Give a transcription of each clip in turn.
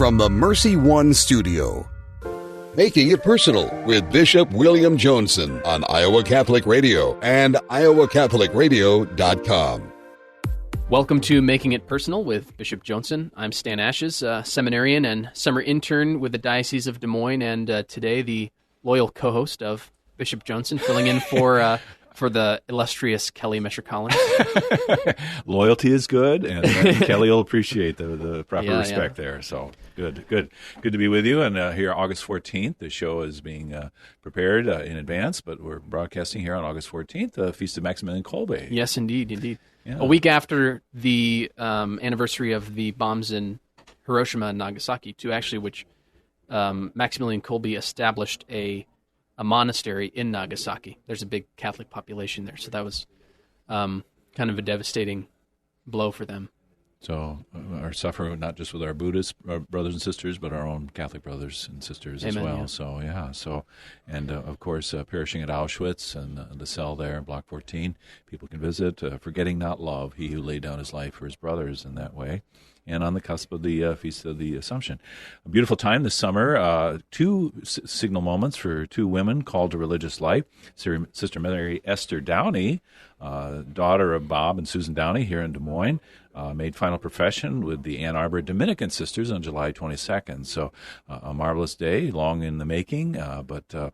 from the Mercy One studio. Making It Personal with Bishop William Joensen on Iowa Catholic Radio and iowacatholicradio.com. Welcome to Making It Personal with Bishop Joensen. I'm Stan Ashes, a seminarian and summer intern with the Diocese of Des Moines, and today the loyal co-host of Bishop Joensen, filling in for the illustrious Kelly Mesher Collins. Loyalty is good, and Kelly will appreciate the proper respect there. So good to be with you. And here, August 14th, the show is being prepared in advance, but we're broadcasting here on August 14th, the Feast of Maximilian Kolbe. Yes, indeed. Yeah. A week after the anniversary of the bombs in Hiroshima and Nagasaki, too, actually, which Maximilian Kolbe established a monastery in Nagasaki. There's a big Catholic population there, so that was kind of a devastating blow for them. So our suffer not just with our Buddhist brothers and sisters, but our own Catholic brothers and sisters as well. Yeah. And of course, perishing at Auschwitz and the cell there in Block 14, people can visit. Forgetting not love, he who laid down his life for his brothers in that way. And on the cusp of the Feast of the Assumption. A beautiful time this summer. Two signal moments for two women called to religious life. Sister Mary Esther Downey, daughter of Bob and Susan Downey here in Des Moines, made final profession with the Ann Arbor Dominican Sisters on July 22nd. So a marvelous day, long in the making, but a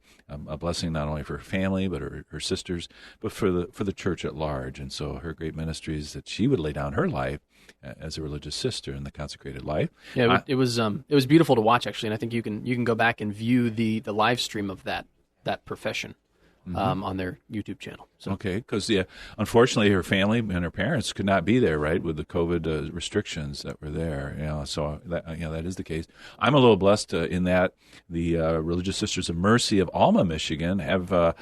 blessing not only for her family, but her sisters, but for the church at large. And so her great ministry is that she would lay down her life as a religious sister in the consecrated life. Yeah, it was beautiful to watch, actually, and I think you can go back and view the live stream of that profession. On their YouTube channel. So. Okay, because unfortunately her family and her parents could not be there, right, with the COVID restrictions that were there. So that is the case. I'm a little blessed in that the Religious Sisters of Mercy of Alma, Michigan, have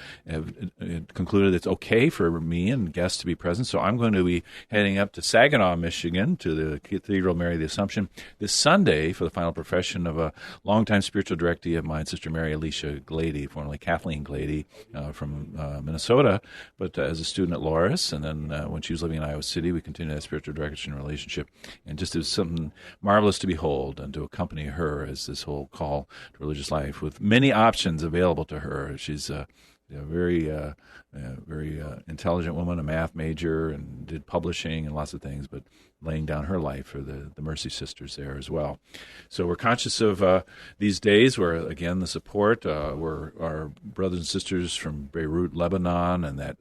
concluded it's okay for me and guests to be present. So I'm going to be heading up to Saginaw, Michigan, to the Cathedral of Mary of the Assumption this Sunday for the final profession of a longtime spiritual directee of mine, Sister Mary Alicia Glady, formerly Kathleen Glady, from Minnesota, but as a student at Loris, and then when she was living in Iowa City, we continued that spiritual direction relationship, and just it was something marvelous to behold and to accompany her as this whole call to religious life with many options available to her. She's a very intelligent woman, a math major, and did publishing and lots of things, but laying down her life for the Mercy Sisters there as well. So we're conscious of these days where, again, the support, were our brothers and sisters from Beirut, Lebanon, and that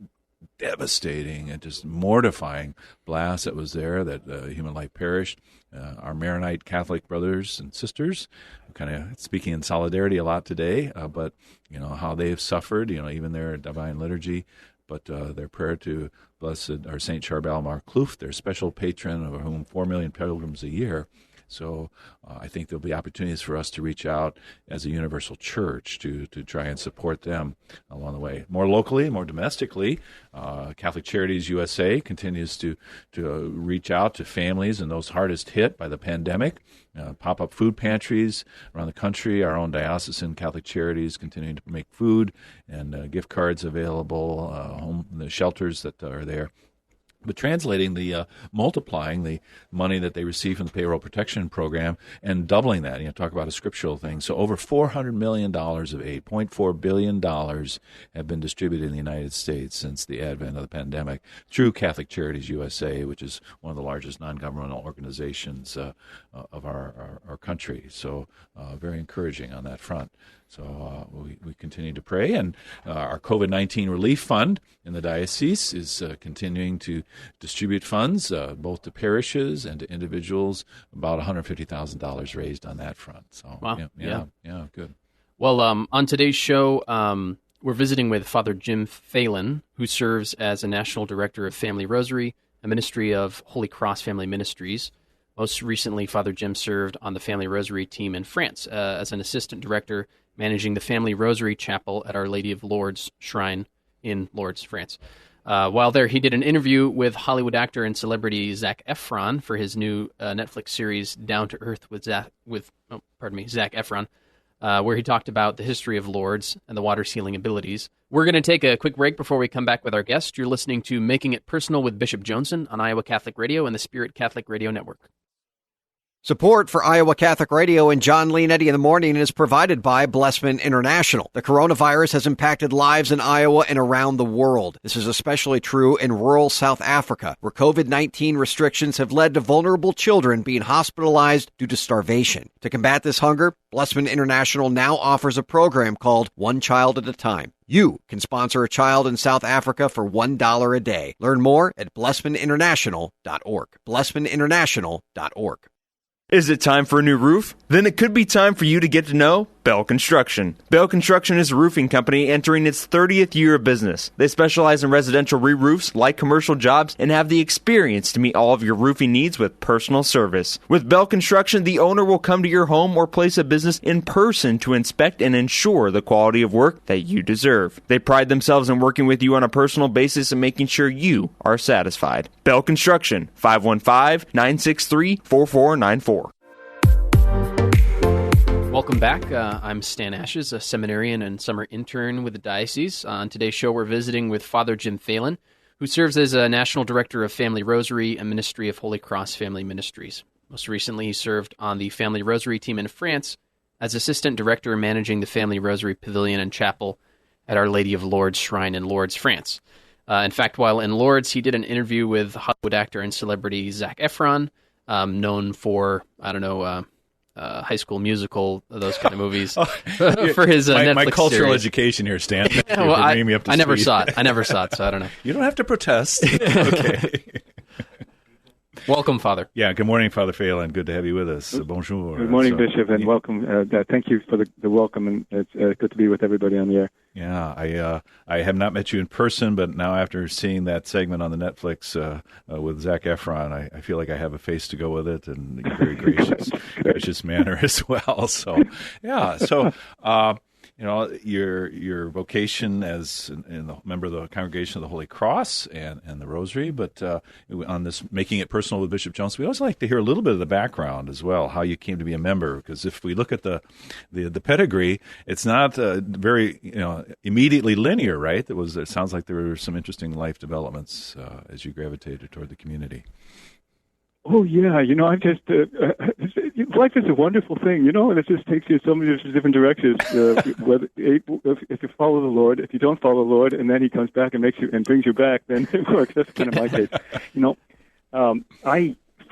devastating and just mortifying blast that was there, that human life perished. Our Maronite Catholic brothers and sisters, kind of speaking in solidarity a lot today, but how they've suffered, even their divine liturgy, but their prayer to Blessed our Saint Charbel Marclouf, their special patron, of whom 4 million pilgrims a year. So I think there'll be opportunities for us to reach out as a universal church to try and support them along the way. More locally, more domestically, Catholic Charities USA continues to reach out to families and those hardest hit by the pandemic. Pop-up food pantries around the country, our own diocesan Catholic Charities continuing to make food and gift cards available, the shelters that are there. But translating multiplying the money that they receive from the Payroll Protection Program and doubling that, talk about a scriptural thing. So over $400 million of aid, $0.4 billion have been distributed in the United States since the advent of the pandemic through Catholic Charities USA, which is one of the largest non-governmental organizations of our country. So very encouraging on that front. So we continue to pray, and our COVID-19 relief fund in the diocese is continuing to distribute funds both to parishes and to individuals. About $150,000 raised on that front. So wow, yeah, good. Well, on today's show, we're visiting with Father James Phalan, who serves as a National Director of Family Rosary, a ministry of Holy Cross Family Ministries. Most recently, Father Jim served on the Family Rosary team in France as an assistant director, managing the Family Rosary Chapel at Our Lady of Lourdes Shrine in Lourdes, France. While there, he did an interview with Hollywood actor and celebrity Zac Efron for his new Netflix series Down to Earth with Zac Efron, where he talked about the history of Lourdes and the water sealing abilities. We're going to take a quick break before we come back with our guest. You're listening to Making It Personal with Bishop Joensen on Iowa Catholic Radio and the Spirit Catholic Radio Network. Support for Iowa Catholic Radio and John Leonetti in the Morning is provided by Blessman International. The coronavirus has impacted lives in Iowa and around the world. This is especially true in rural South Africa, where COVID-19 restrictions have led to vulnerable children being hospitalized due to starvation. To combat this hunger, Blessman International now offers a program called One Child at a Time. You can sponsor a child in South Africa for $1 a day. Learn more at blessmaninternational.org. blessmaninternational.org. Is it time for a new roof? Then it could be time for you to get to know Bell Construction. Bell Construction is a roofing company entering its 30th year of business. They specialize in residential re-roofs, light commercial jobs, and have the experience to meet all of your roofing needs with personal service. With Bell Construction, the owner will come to your home or place of business in person to inspect and ensure the quality of work that you deserve. They pride themselves in working with you on a personal basis and making sure you are satisfied. Bell Construction, 515-963-4494. Welcome back. I'm Stan Ashes, a seminarian and summer intern with the diocese. On today's show, we're visiting with Father Jim Phalan, who serves as a National Director of Family Rosary and Ministry of Holy Cross Family Ministries. Most recently, he served on the Family Rosary team in France as Assistant Director managing the Family Rosary Pavilion and Chapel at Our Lady of Lourdes Shrine in Lourdes, France. In fact, while in Lourdes, he did an interview with Hollywood actor and celebrity Zac Efron, known for, High School Musical, those kind of movies, for his Netflix my cultural series. Education here, Stan. Yeah, well, I never speed. saw it, so I don't know. You don't have to protest. Okay. Welcome, Father. Yeah, good morning, Father Phalan. Good to have you with us. Bonjour. Good morning, Bishop, and welcome. Thank you for the welcome, and it's good to be with everybody on the air. Yeah, I have not met you in person, but now after seeing that segment on the Netflix with Zac Efron, I feel like I have a face to go with it, and a very gracious manner as well. So, yeah, your vocation as a member of the Congregation of the Holy Cross and the Rosary, but on this Making It Personal with Bishop Jones, we always like to hear a little bit of the background as well, how you came to be a member, because if we look at the pedigree, it's not very immediately linear, right? It sounds like there were some interesting life developments as you gravitated toward the community. Oh, yeah. I just, life is a wonderful thing, and it just takes you so many different directions. Whether if you follow the Lord, if you don't follow the Lord, and then he comes back and makes you and brings you back, then it works. That's kind of my case.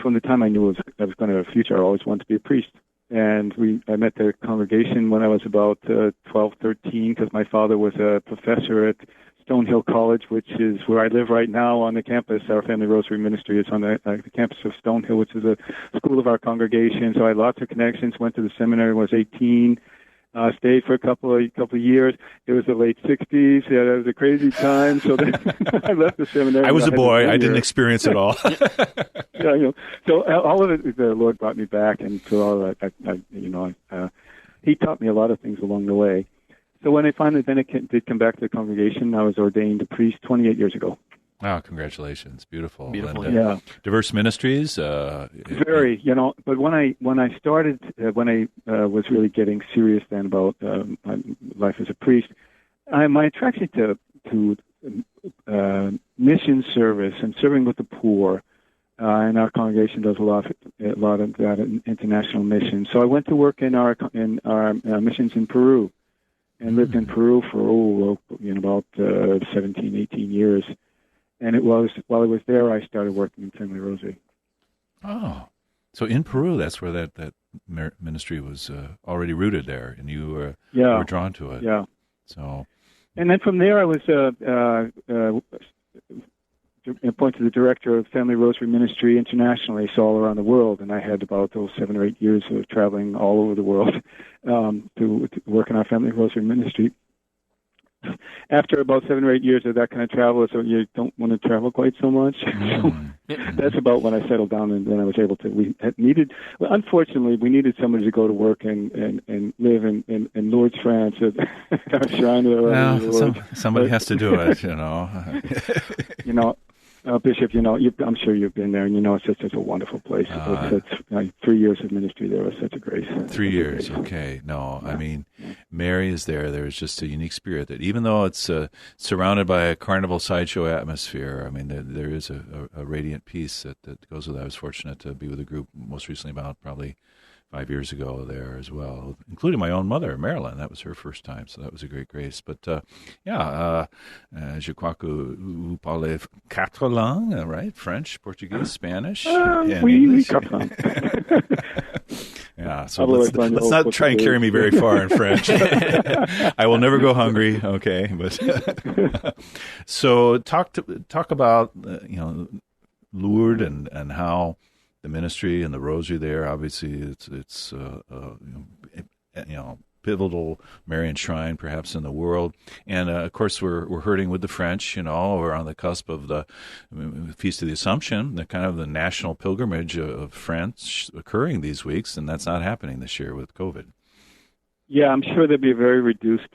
From the time I knew I was going to have a future, I always wanted to be a priest. And I met the congregation when I was about 12, 13, because my father was a professor at Stonehill College, which is where I live right now on the campus. Our Family Rosary Ministry is on the campus of Stonehill, which is a school of our congregation. So I had lots of connections, went to the seminary when I was 18, stayed for a couple of years. It was the late 60s. Yeah, that was a crazy time. So then I left the seminary. I was a boy. I didn't experience it all. Yeah, so all of it, the Lord brought me back, and so all of that, he taught me a lot of things along the way. So when I finally did come back to the congregation, I was ordained a priest 28 years ago. Wow, congratulations. Beautiful. And, yeah. Diverse ministries. Very, but when I started, when I was really getting serious then about my life as a priest, my attraction to mission service and serving with the poor, and our congregation does a lot of that in international missions. So I went to work in our missions in Peru, and lived in Peru for about 17, 18 years. And it was while I was there, I started working in Family Rosary. Oh, so in Peru, that's where that ministry was already rooted there, and you were drawn to it. Yeah. So, and then from there, I was appointed the director of Family Rosary Ministry internationally, so all around the world. And I had about 7 or 8 years of traveling all over the world to work in our Family Rosary Ministry. After about 7 or 8 years of that kind of travel, so you don't want to travel quite so much. So that's about when I settled down, and then I was able to. Unfortunately, we needed somebody to go to work and live in Lourdes, France, at our shrine. Somebody has to do it, Bishop, I'm sure you've been there, and it's just such a wonderful place. It's 3 years of ministry there was such a grace. 3 years, okay. No, I mean, Mary is there. There's just a unique spirit that, even though it's surrounded by a carnival sideshow atmosphere, I mean, there is a radiant peace that goes with that. I was fortunate to be with a group most recently about probably 5 years ago there as well, including my own mother, Marilyn. That was her first time, so that was a great grace. But je crois que vous parlez 4 langues, right? French, Portuguese, Spanish, and English. Yeah, so let's not try and carry me very far in French. I will never go hungry. Okay, but so talk about Lourdes and how the ministry and the rosary there. Obviously, it's pivotal Marian shrine perhaps in the world, and of course we're hurting with the French. We're on the cusp of the Feast of the Assumption, the kind of the national pilgrimage of France occurring these weeks, and that's not happening this year with COVID. Yeah, I'm sure there'll be a very reduced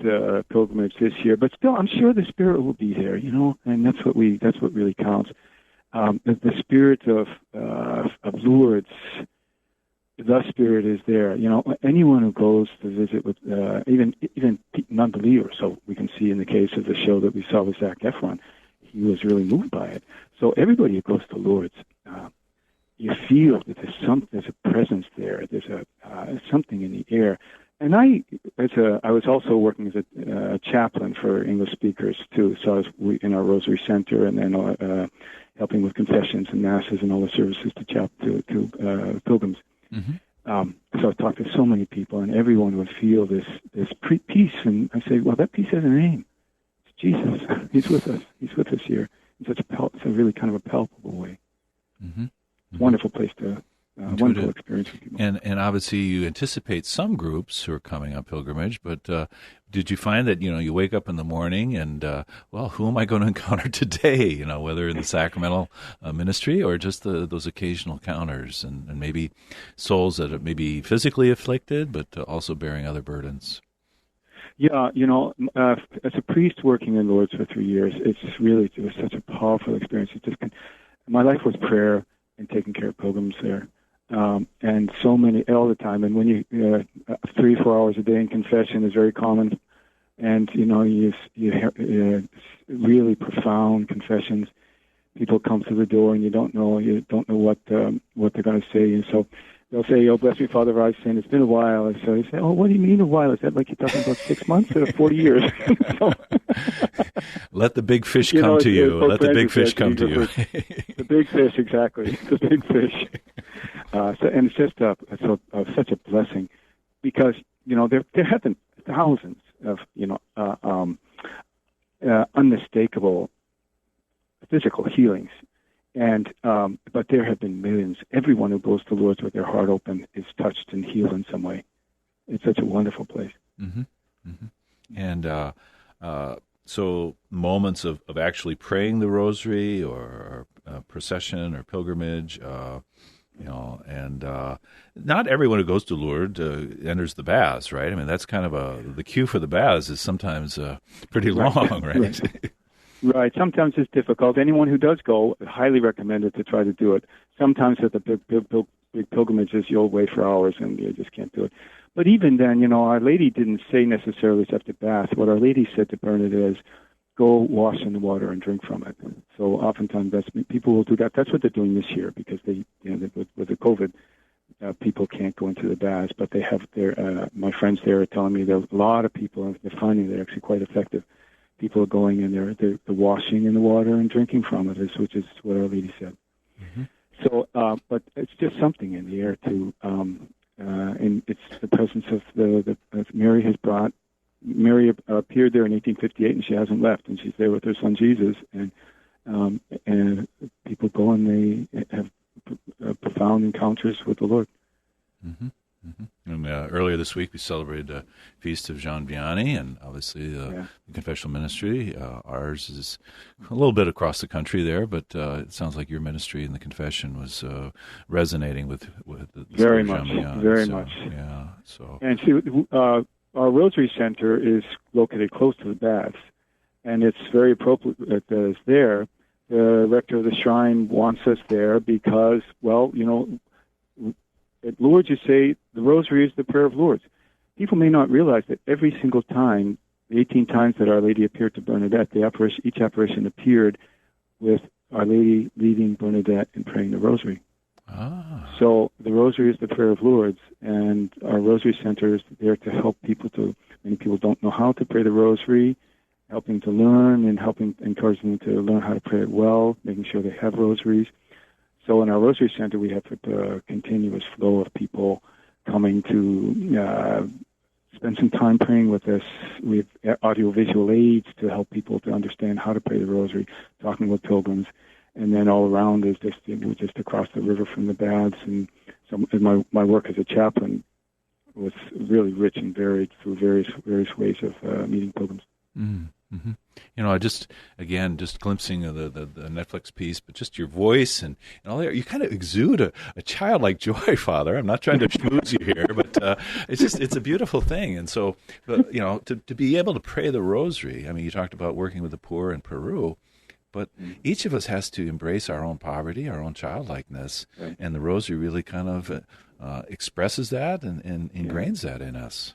pilgrimage this year, but still, I'm sure the spirit will be there. And that's what really counts. The spirit of Lourdes. The spirit is there. Anyone who goes to visit with even non-believers. So we can see in the case of the show that we saw with Zac Efron, he was really moved by it. So everybody who goes to Lourdes, you feel that there's a presence there. There's something in the air. And I was also working as a chaplain for English speakers too. So I was in our Rosary Center, and then helping with confessions and masses and all the services to pilgrims. Mm-hmm. So I talked to so many people, and everyone would feel this peace. And I say, well, that peace has a name. It's Jesus. He's with us. He's with us here in such a really kind of a palpable way. Mm-hmm. It's a wonderful place to. Wonderful experience with people. And obviously you anticipate some groups who are coming on pilgrimage, but did you find that, you wake up in the morning and, who am I going to encounter today, whether in the sacramental ministry or just those occasional encounters and maybe souls that are maybe physically afflicted, but also bearing other burdens? Yeah, as a priest working in Lourdes for 3 years, it was such a powerful experience. My life was prayer and taking care of pilgrims there. And so many all the time. And when you 3-4 hours a day in confession is very common, and you really profound confessions. People come through the door and you don't know what they're going to say, and so they'll say, "Oh, bless me, Father, I've sinned. It's been a while." And so you say, "Oh, what do you mean a while? Is that like you're talking about 6 months or 40 years?" So, let the big fish come to you. Let the big fish come to you. The big fish, exactly. The big fish. And it's just such a blessing, because there have been thousands of unmistakable physical healings, and but there have been millions. Everyone who goes to Lourdes with their heart open is touched and healed in some way. It's such a wonderful place. Mm-hmm. Mm-hmm. And so moments of actually praying the Rosary or procession or pilgrimage. And not everyone who goes to Lourdes enters the baths, right? I mean, that's kind of the queue for the baths is sometimes pretty long, right? Right. Sometimes it's difficult. Anyone who does go, highly recommended to try to do it. Sometimes at the big pilgrimages, you'll wait for hours and you just can't do it. But even then, Our Lady didn't say necessarily it's after bath. What Our Lady said to Bernadette is, go wash in the water and drink from it. So oftentimes people will do that. That's what they're doing this year, because with the COVID, people can't go into the baths, but they have my friends there are telling me that a lot of people, they're finding they're actually quite effective. People are going in there, they're washing in the water and drinking from it, which is what Our Lady said. Mm-hmm. So, but it's just something in the air too, and it's the presence of of Mary has brought. Mary appeared there in 1858, and she hasn't left, and she's there with her son Jesus, and people go and they have profound encounters with the Lord. Mm-hmm. Mm-hmm. And earlier this week we celebrated the Feast of Jean Vianney, and obviously the confessional ministry. Ours is a little bit across the country there, but it sounds like your ministry in the confession was resonating with the very much, Jean Vianney. Very much. Yeah. So. And see, our Rosary Center is located close to the baths, and it's very appropriate that it's there. The rector of the shrine wants us there because, at Lourdes you say the Rosary is the prayer of Lourdes. people may not realize that every single time, the 18 times that Our Lady appeared to Bernadette, each apparition appeared with Our Lady leading Bernadette and praying the Rosary. Ah. So the Rosary is the prayer of Lourdes, and our Rosary Center is there to help people many people don't know how to pray the Rosary, helping to learn and encouraging them to learn how to pray it well, making sure they have rosaries. So in our Rosary Center, we have a continuous flow of people coming to spend some time praying with us. We have audiovisual aids to help people to understand how to pray the Rosary, talking with pilgrims. And then all around is just across the river from the baths. And so my work as a chaplain was really rich and varied through various ways of meeting pilgrims. Mm-hmm. Just glimpsing of the Netflix piece, but just your voice and all that, you kind of exude a childlike joy, Father. I'm not trying to schmooze you here, but it's a beautiful thing. And so, to be able to pray the Rosary, I mean, you talked about working with the poor in Peru, but each of us has to embrace our own poverty, our own childlikeness, right. And the Rosary really kind of expresses that and ingrains that in us.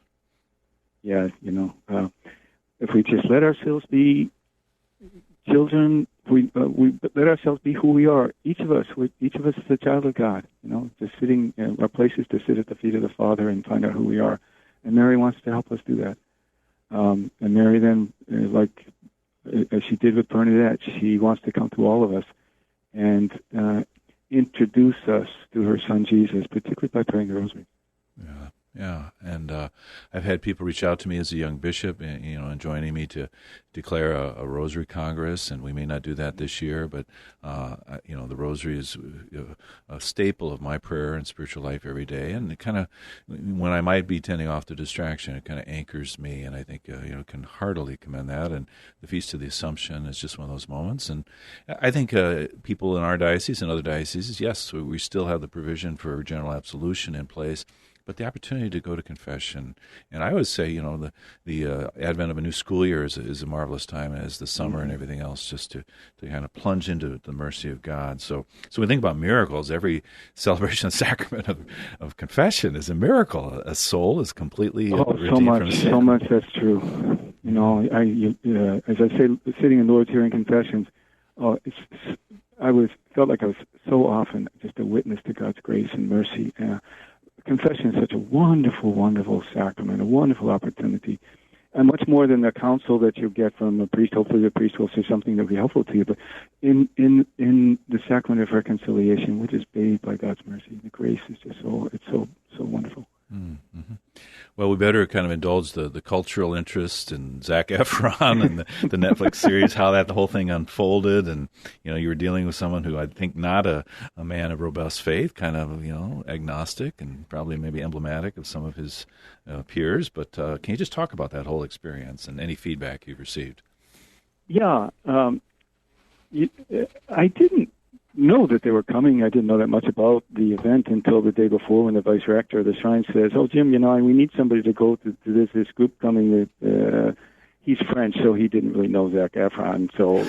Yeah, if we just let ourselves be children, we let ourselves be who we are. Each of us is a child of God. Just sitting. Our place is to sit at the feet of the Father and find out who we are. And Mary wants to help us do that. And Mary then, as she did with Bernadette, she wants to come to all of us and introduce us to her Son Jesus, particularly by praying the Rosary. Yeah, and I've had people reach out to me as a young bishop, and joining me to declare a Rosary Congress, and we may not do that this year, but the Rosary is a staple of my prayer and spiritual life every day, and it kind of, when I might be tending off the distraction, it kind of anchors me, and I think can heartily commend that. And the Feast of the Assumption is just one of those moments, and I think people in our diocese and other dioceses, yes, we still have the provision for general absolution in place. But the opportunity to go to confession, and I always say, the advent of a new school year is a marvelous time, as the summer and everything else, just to kind of plunge into the mercy of God. So when we think about miracles, every celebration of sacrament of confession is a miracle. A soul is completely redeemed from sin. So much that's true. As I say, sitting in Lord's hearing confessions, felt like I was so often just a witness to God's grace and mercy. Confession is such a wonderful, wonderful sacrament, a wonderful opportunity, and much more than the counsel that you get from a priest. Hopefully the priest will say something that will be helpful to you, but in the sacrament of reconciliation, which is bathed by God's mercy, the grace is just so wonderful. Mm-hmm. Well, we better kind of indulge the cultural interest in Zac Efron and the Netflix series, how the whole thing unfolded. And, you were dealing with someone who I think not a man of robust faith, kind of, agnostic and probably maybe emblematic of some of his peers. But can you just talk about that whole experience and any feedback you've received? Yeah. I didn't know that they were coming. I didn't know that much about the event until the day before, when the vice rector of the shrine says, "Oh, Jim, we need somebody to go to this group coming. He's French, so he didn't really know Zac Efron. So,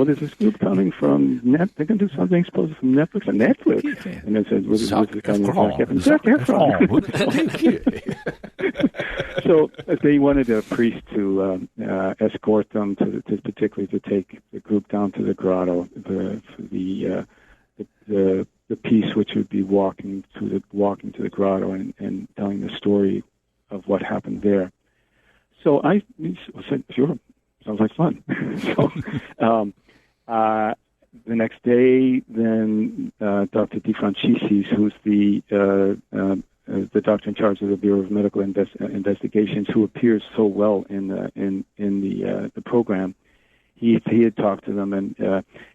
there's this group coming from Net. They can do something supposed from Netflix. And it says, Zac Efron. So they wanted a priest to escort them particularly to take the group down to the grotto for the piece, which would be walking to the grotto and telling the story of what happened there. So I said, sure, sounds like fun. So the next day, then Dr. De Franchisis, who's the doctor in charge of the Bureau of Medical Investigations, who appears so well in the program, he had talked to them, and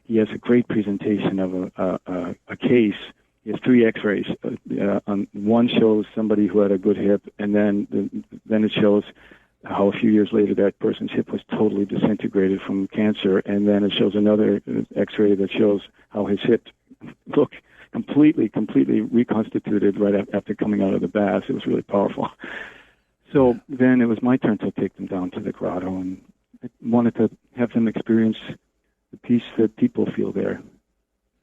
he has a great presentation of a case. He has 3 X-rays. One shows somebody who had a good hip, and then it shows how a few years later that person's hip was totally disintegrated from cancer, and then it shows another X-ray that shows how his hip looked completely reconstituted right after coming out of the bath. It was really powerful. So then it was my turn to take them down to the grotto, and I wanted to have them experience the peace that people feel there.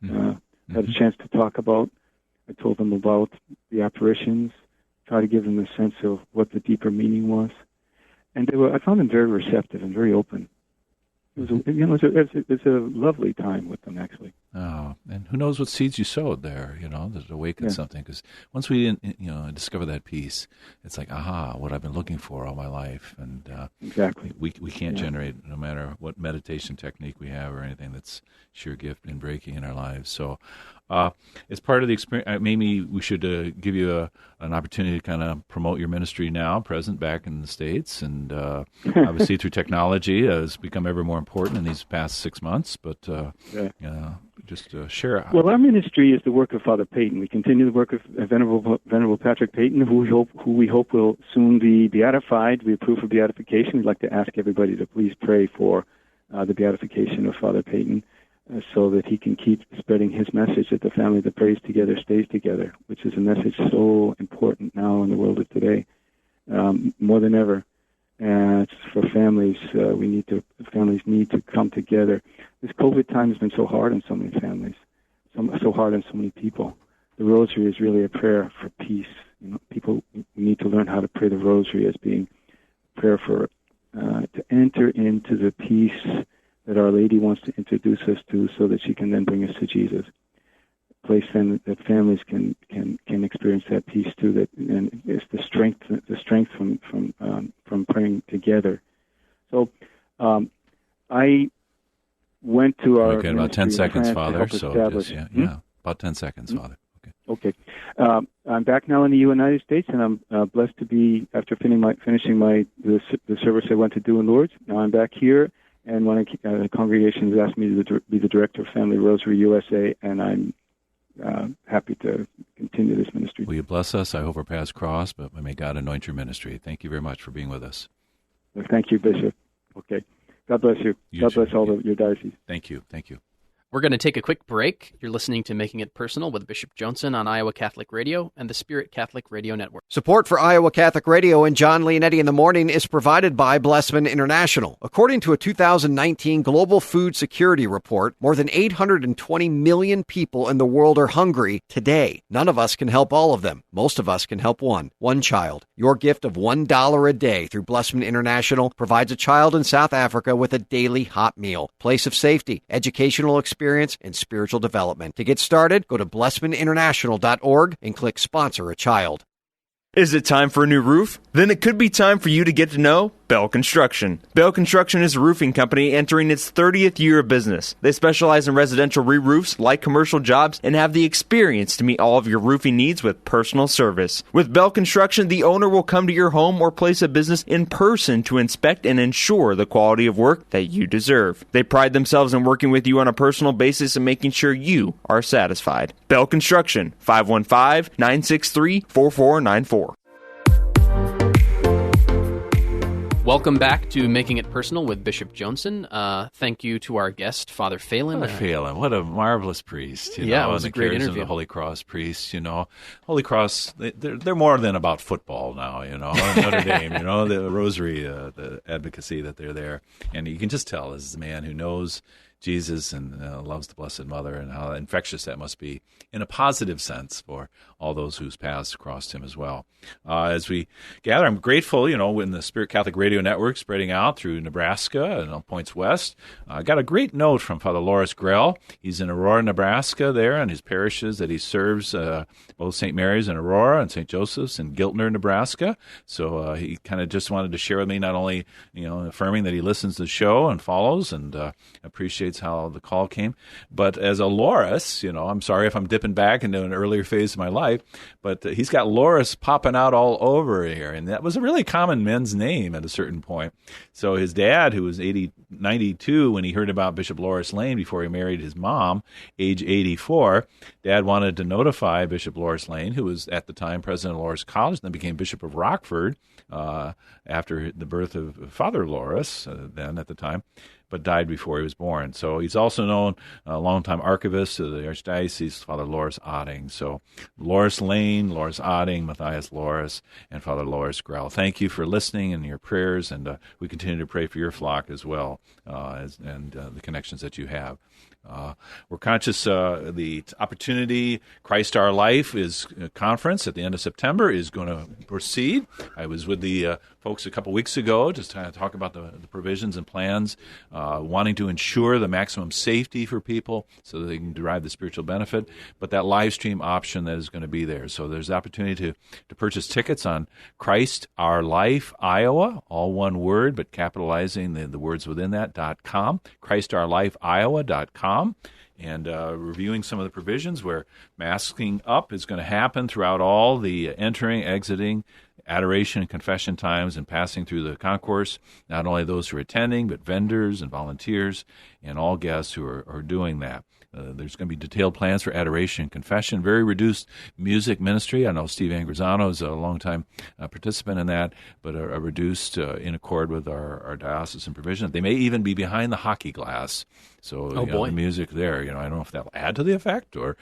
Had a chance to talk about. I told them about the apparitions, try to give them a sense of what the deeper meaning was. And I found them very receptive and very open. It was a lovely time with them, actually. Oh, and who knows what seeds you sowed there, that awakened something. Because once we, discover that peace, it's like, aha, what I've been looking for all my life. And exactly, we can't generate, no matter what meditation technique we have or anything, that's sheer gift and breaking in our lives. So as part of the experience, maybe we should give you an opportunity to kind of promote your ministry now, present back in the States. And obviously through technology, has become ever more important in these past 6 months. But just share. Well, our ministry is the work of Father Peyton. We continue the work of Venerable Patrick Peyton, who we hope will soon be beatified. We approve of beatification. We'd like to ask everybody to please pray for the beatification of Father Peyton, so that he can keep spreading his message that the family that prays together stays together, which is a message so important now in the world of today, more than ever. And for families, families need to come together. This COVID time has been so hard on so many families, so hard on so many people. The Rosary is really a prayer for peace. People need to learn how to pray the Rosary as being a prayer for to enter into the peace that Our Lady wants to introduce us to, so that she can then bring us to Jesus. Place that families can experience that peace too. And it's the strength from praying together. So I went to our okay, about 10 seconds, Father. So just, about 10 seconds, Father. Okay. I'm back now in the United States, and I'm blessed to be, after finishing the service I went to do in Lourdes. Now I'm back here, and when the congregation has asked me to be the director of Family Rosary USA, and I'm happy to continue this ministry. Will you bless us? I hope our paths cross, but may God anoint your ministry. Thank you very much for being with us. Well, thank you, Bishop. Okay. God bless you. God bless all of your diocese. Thank you. Thank you. We're going to take a quick break. You're listening to Making It Personal with Bishop Joensen on Iowa Catholic Radio and the Spirit Catholic Radio Network. Support for Iowa Catholic Radio and John Leonetti in the Morning is provided by Blessman International. According to a 2019 Global Food Security Report, more than 820 million people in the world are hungry today. None of us can help all of them. Most of us can help one child. Your gift of $1 a day through Blessman International provides a child in South Africa with a daily hot meal, place of safety, educational experience, and spiritual development. To get started, go to blessmaninternational.org and click Sponsor a Child. Is it time for a new roof? Then it could be time for you to get to know Bell Construction. Bell Construction is a roofing company entering its 30th year of business. They specialize in residential re-roofs, light commercial jobs, and have the experience to meet all of your roofing needs with personal service. With Bell Construction, the owner will come to your home or place of business in person to inspect and ensure the quality of work that you deserve. They pride themselves in working with you on a personal basis and making sure you are satisfied. Bell Construction, 515-963-4494. Welcome back to Making It Personal with Bishop Joensen. Thank you to our guest, Father Phalan. Father Phalan, what a marvelous priest. It was a great interview. The Holy Cross priests, Holy Cross, they're more than about football now, Notre Dame, the Rosary, the advocacy that they're there. And you can just tell this is a man who knows Jesus and loves the Blessed Mother, and how infectious that must be in a positive sense for all those whose paths crossed him as well. As we gather, I'm grateful, when the Spirit Catholic Radio Network spreading out through Nebraska and points west. I got a great note from Father Loris Grell. He's in Aurora, Nebraska there, and his parishes that he serves, both St. Mary's in Aurora and St. Joseph's in Giltner, Nebraska. So he kind of just wanted to share with me, not only, affirming that he listens to the show and follows and appreciates how the call came, but as a Loris, I'm sorry if I'm dipping back into an earlier phase of my life, but he's got Loris popping out all over here, and that was a really common men's name at a certain point. So his dad, who was 92 when he heard about Bishop Loris Lane before he married his mom, age 84, Dad wanted to notify Bishop Loris Lane, who was at the time president of Loris College, and then became Bishop of Rockford after the birth of Father Loris, then at the time. but died before he was born. So he's also known, a longtime archivist of the Archdiocese, Father Loris Otting. So Loris Lane, Loris Otting, Matthias Loris, and Father Loris Grell. Thank you for listening and your prayers, and we continue to pray for your flock as well, and the connections that you have. We're conscious the opportunity Christ Our Life is conference at the end of September is going to proceed. I was with the folks a couple weeks ago just to talk about the provisions and plans, wanting to ensure the maximum safety for people so that they can derive the spiritual benefit, but that live stream option that is going to be there. So there's opportunity to purchase tickets on Christ Our Life Iowa, all one word, but capitalizing the words within that, .com, ChristOurLifeIowa.com. And reviewing some of the provisions where masking up is going to happen throughout all the entering, exiting, adoration and confession times, and passing through the concourse, not only those who are attending, but vendors and volunteers and all guests who are doing that. There's going to be detailed plans for adoration and confession, very reduced music ministry. I know Steve Angrisano is a longtime participant in that, but are reduced in accord with our diocesan provision. They may even be behind the hockey glass. So the music there, I don't know if that'll add to the effect or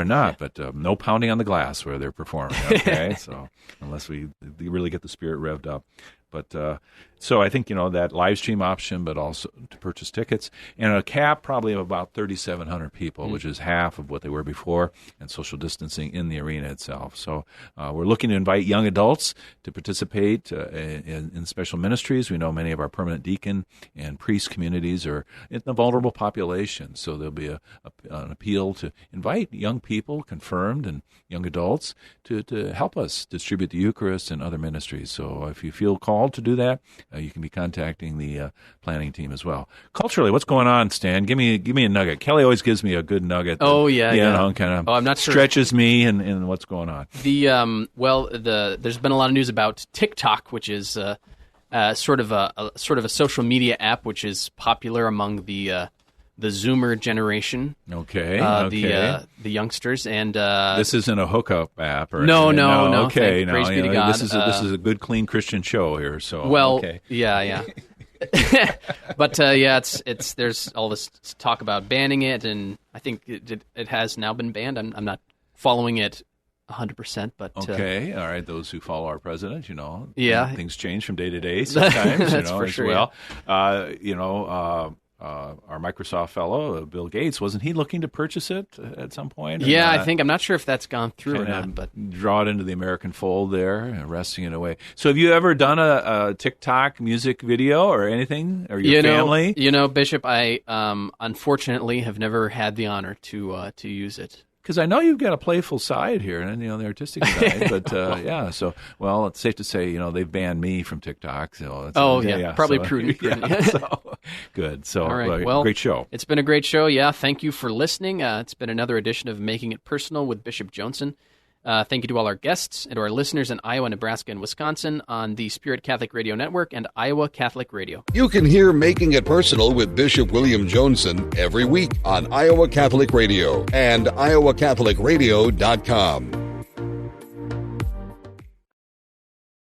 not, but no pounding on the glass where they're performing, okay? So unless we really get the spirit revved up. But so I think, that live stream option, but also to purchase tickets, and a cap probably of about 3,700 people, which is half of what they were before, and social distancing in the arena itself. So we're looking to invite young adults to participate in special ministries. We know many of our permanent deacon and priest communities are in the vulnerable population, so there'll be an appeal to invite young people, confirmed, and young adults to help us distribute the Eucharist and other ministries. So if you feel called to do that, you can be contacting the planning team as well. Culturally, what's going on, Stan? Give me a nugget. Kelly always gives me a good nugget. Kind of I'm not sure. Stretches me in what's going on. There's been a lot of news about TikTok, which is sort of a social media app which is popular among the Zoomer generation. Okay. The youngsters, and this isn't a hookup app, or no. Okay, praise be to God. This is a good, clean Christian show here. So okay. Yeah. But it's there's all this talk about banning it, and I think it has now been banned. I'm not following it 100%, but okay, all right. Those who follow our president, things change from day to day sometimes. That's for sure, well. Yeah. Our Microsoft fellow, Bill Gates, wasn't he looking to purchase it at some point? Yeah, I think. I'm not sure if that's gone through or not. But draw it into the American fold there, wresting it away. So have you ever done a TikTok music video or anything? Or your family? Bishop, I unfortunately have never had the honor to use it. Because I know you've got a playful side here, and the artistic side. But so it's safe to say they've banned me from TikTok. So probably prudent. So, good. So all right. Well, great show. It's been a great show. Yeah, thank you for listening. It's been another edition of Making It Personal with Bishop Joensen. Thank you to all our guests and to our listeners in Iowa, Nebraska, and Wisconsin on the Spirit Catholic Radio Network and Iowa Catholic Radio. You can hear Making It Personal with Bishop William Joensen every week on Iowa Catholic Radio and iowacatholicradio.com.